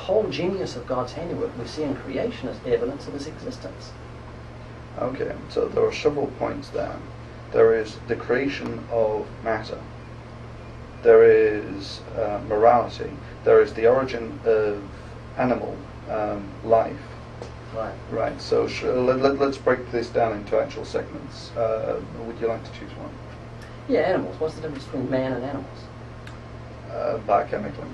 whole genius of God's handiwork we see in creation as evidence of His existence. Okay, so there are several points there. There is the creation of matter. There is morality. There is the origin of animal life. Right. Right, so let's break this down into actual segments. Would you like to choose one? Yeah, animals. What's the difference between man and animals? Biochemically.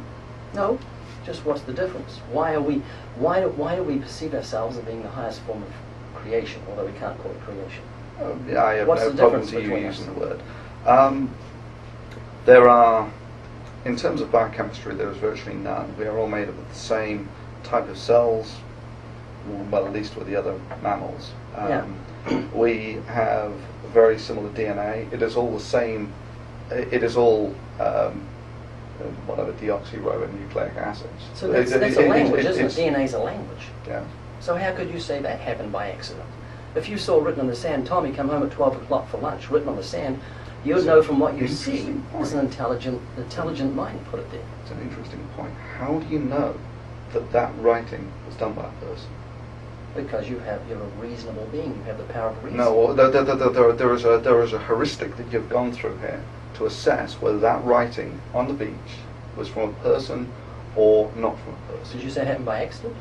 No, just what's the difference? Why do we perceive ourselves as being the highest form of creation, although we can't call it creation? Yeah, I have What's no the problem difference to you between using us? the word. There are, in terms of biochemistry, there is virtually none. We are all made up of the same type of cells, well, at least with the other mammals. We have very similar DNA. It is all the same. It is all whatever deoxyribonucleic acids. So that's a language, isn't it? DNA is a language. Yeah. So how could you say that happened by accident? If you saw written on the sand, Tommy come home at 12 o'clock for lunch, written on the sand, you would know from what you see as an intelligent mind put it there. It's an interesting point. How do you know that writing was done by a person? Because you're a reasonable being. You have the power of reason. No, well, there is a heuristic that you've gone through here to assess whether that writing on the beach was from a person or not from a person. Did you say it happened by accident?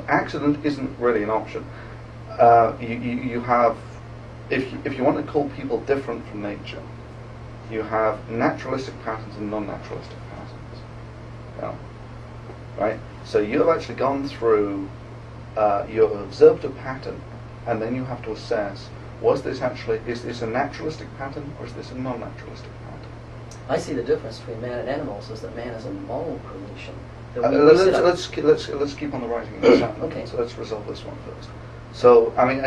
Accident isn't really an option. You have, if you want to call people different from nature, you have naturalistic patterns and non-naturalistic patterns. Yeah. Right? So you have actually gone through, you have observed a pattern, and then you have to assess, is this a naturalistic pattern or is this a non-naturalistic pattern? I see the difference between man and animals is that man is a moral creation. Let's keep on the writing of the sound. Okay. So let's resolve this one first. So, I mean,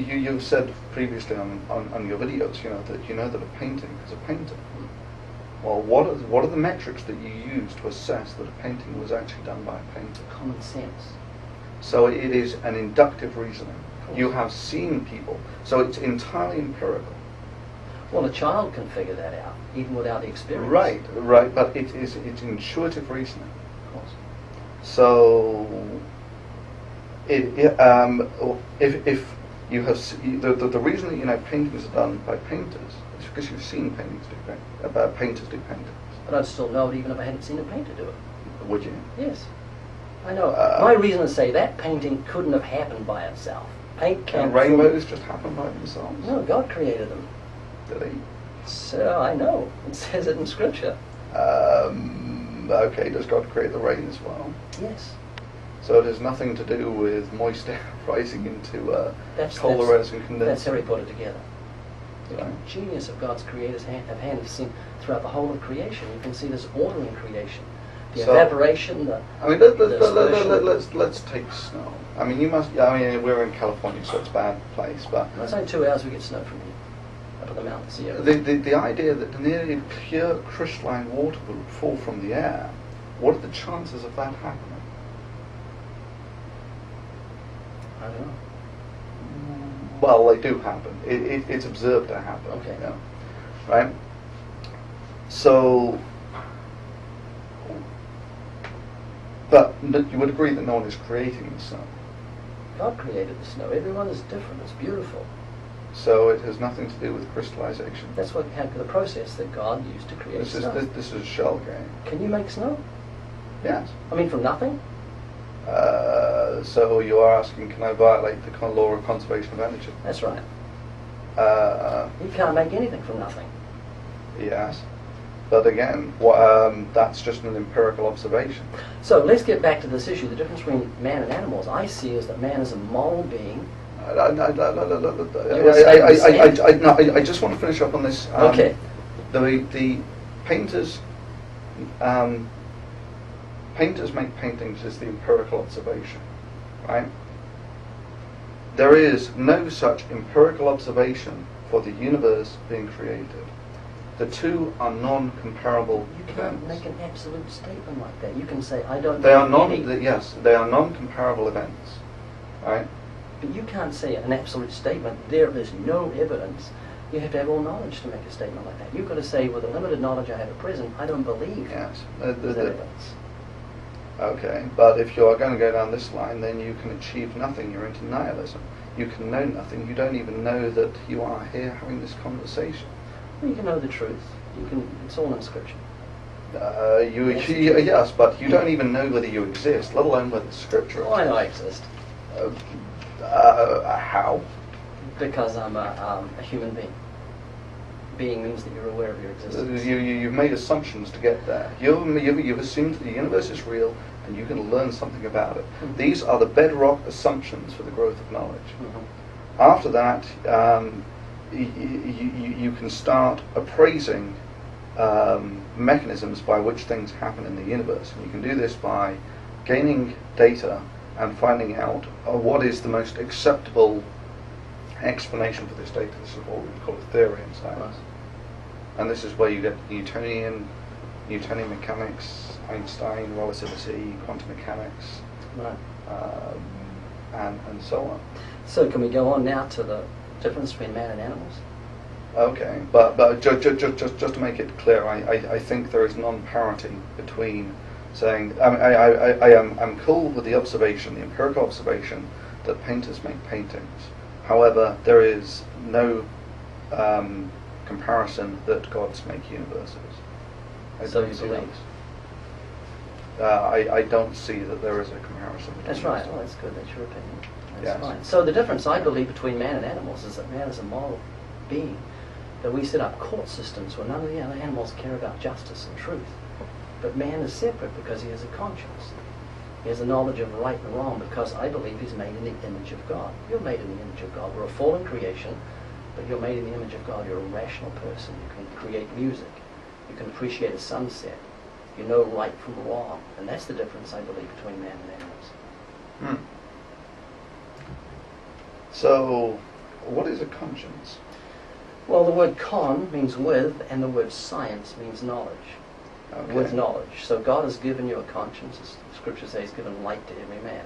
you've said previously on your videos, that a painting is a painting. Well, what are the metrics that you use to assess that a painting was actually done by a painter? Common sense. So it is an inductive reasoning. You have seen people, so it's entirely empirical. Well, a child can figure that out, even without the experience. Right, but it's intuitive reasoning. Of course. So, if you have the reason that paintings are done by painters is because you've seen paintings painters do paintings. But I'd still know it even if I hadn't seen a painter do it. Would you? Yes. I know. My reason to say that painting couldn't have happened by itself. Paint came and rainbows just happen by themselves? No, God created them. Did he? So I know. It says it in Scripture. Okay, does God create the rain as well? Yes. So it has nothing to do with moisture rising into coleras and condensers. That's how He put it together. The Right. genius of God's creator's hand is seen throughout the whole of creation. You can see this order in creation. The evaporation, let's take snow. I mean, we're in California, so it's a bad place, but Well, it's only 2 hours we get snow from here, up in the mountains. Yeah. the idea that nearly pure crystalline water would fall from the air, what are the chances of that happening? I don't know. Well, they do happen. It's observed to happen. Okay. Yeah. Right? So, but you would agree that no one is creating the snow. God created the snow. Everyone is different. It's beautiful. So it has nothing to do with crystallization. That's what the process that God used to create snow. This is a shell game. Can you make snow? Yes. I mean, from nothing? So you are asking, can I violate the law of conservation of energy? That's right. Uh, You can't make anything from nothing. yes. But again, that's just an empirical observation. So let's get back to this issue. The difference between man and animals I see is that man is a moral being. I just want to finish up on this. Okay. The painters make paintings as the empirical observation, right? There is no such empirical observation for the universe being created. The two are non-comparable You can't events. make an absolute statement like that. You can say, I don't They know are any... yes, they are non-comparable events, right? But you can't say an absolute statement, there is no evidence. You have to have all knowledge to make a statement like that. You've got to say, with the limited knowledge I have at present, I don't believe Yes. there's evidence. Okay, but if you are going to go down this line, then you can achieve nothing. You're into nihilism. You can know nothing. You don't even know that you are here having this conversation. Well, you can know the truth. It's all in Scripture. Yes, but you don't even know whether you exist, let alone whether Scripture exists. Why do I exist? How? Because I'm a human being. Being means that you're aware of your existence. You've made assumptions to get there. You've assumed that the universe is real and you can learn something about it. Mm-hmm. These are the bedrock assumptions for the growth of knowledge. Mm-hmm. After that, you can start appraising mechanisms by which things happen in the universe. And you can do this by gaining data and finding out what is the most acceptable explanation for this data. This is what we would call a theory in science. Right. And this is where you get Newtonian mechanics, Einstein, relativity, quantum mechanics, Right. and so on. So can we go on now to the difference between man and animals? Okay, but just to make it clear, I think there is non-parity between saying I'm cool with the observation, the empirical observation that painters make paintings. However, there is no comparison that gods make universes. So you believe? I don't see that there is a comparison. That's right. Well, that's good. That's your opinion. That's Yes. fine. So the difference, I believe, between man and animals is that man is a moral being. That we set up court systems where none of the other animals care about justice and truth. But man is separate because he has a conscience. He has a knowledge of right and wrong because I believe he's made in the image of God. You're made in the image of God. We're a fallen creation, but you're made in the image of God. You're a rational person. You can create music. You can appreciate a sunset. You know right from wrong. And that's the difference, I believe, between man and animals. So, what is a conscience? Well, the word con means with, and the word science means knowledge. Okay. With knowledge. So God has given you a conscience. As the Scripture says, He's given light to every man.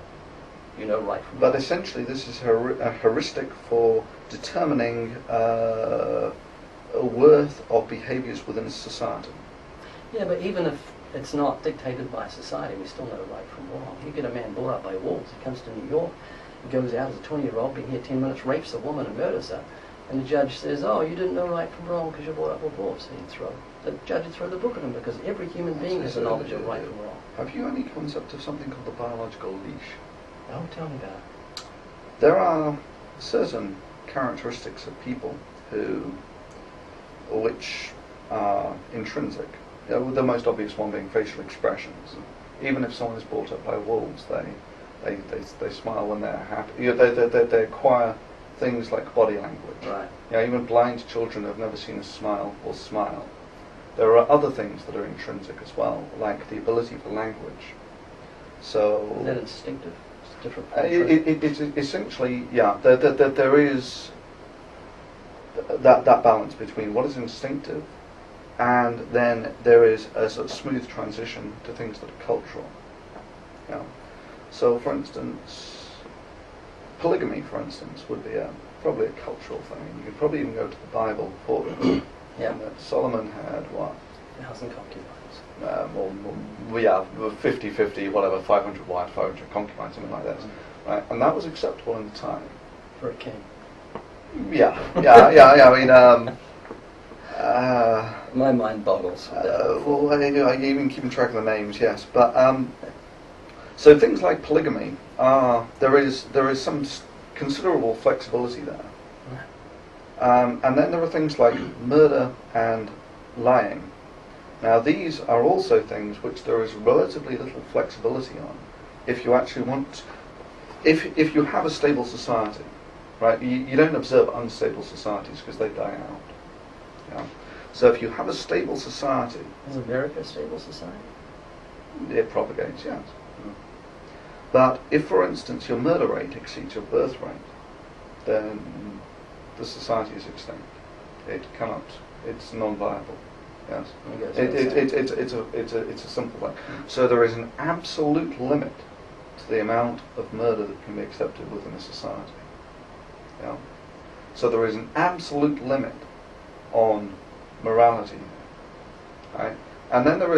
You know right from wrong. But essentially, this is a heuristic for determining a worth of behaviours within a society. Yeah, but even if it's not dictated by society, we still know right from wrong. You get a man brought up by wolves. He comes to New York. He goes out as a 20-year-old, being here 10 minutes, rapes a woman and murders her. And the judge says, oh, you didn't know right from wrong because you're brought up with wolves. The judge would throw the book at him because every human being has a knowledge of right from wrong. Have you any concept of something called the biological leash? Oh, tell me about it. There are certain characteristics of people which are intrinsic. The most obvious one being facial expressions. Even if someone is brought up by wolves, they smile when they're happy. They acquire things like body language. Right. Even blind children have never seen a smile will smile. There are other things that are intrinsic as well, like the ability for language. So Is that instinctive? It's different. it's essentially, there is that balance between what is instinctive, and then there is a sort of smooth transition to things that are cultural. So, for instance, polygamy, for instance, would be probably a cultural thing. You could probably even go to the Bible for it. Yeah. And that Solomon had what? 1,000 concubines. 50-50, whatever, 500 wives, 500 concubines, something like that. Right? And that was acceptable in the time. For a king. Yeah. I mean, My mind boggles. well, I even keeping track of the names, yes. But so things like polygamy, there is some considerable flexibility there. And then there are things like murder and lying. Now these are also things which there is relatively little flexibility on. If you actually want, if you have a stable society, right? You don't observe unstable societies because they die out. Yeah. So if you have a stable society, Is America a stable society? it propagates, yes. But if, for instance, your murder rate exceeds your birth rate, then the society is extinct. It cannot. It's non-viable. Yes. It's a simple thing. So there is an absolute limit to the amount of murder that can be accepted within a society. Yeah. So there is an absolute limit on morality, right? And then there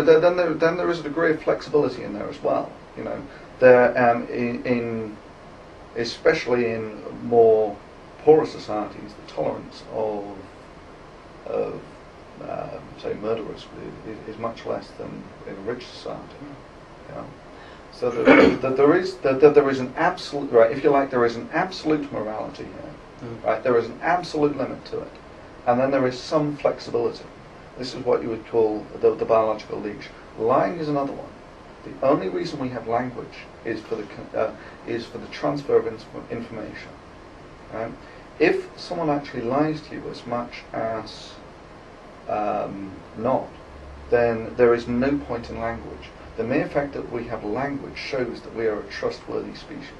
is a degree of flexibility in there as well. You know, there especially in more poorer societies, the tolerance of say murderers is much less than in a rich society. You know? So that there is an absolute, right, if you like, there is an absolute morality here, right? There is an absolute limit to it, and then there is some flexibility. This is what you would call the biological leash. Lying is another one. The only reason we have language is for the transfer of information. Right? If someone actually lies to you as much as not, then there is no point in language. The mere fact that we have language shows that we are a trustworthy species.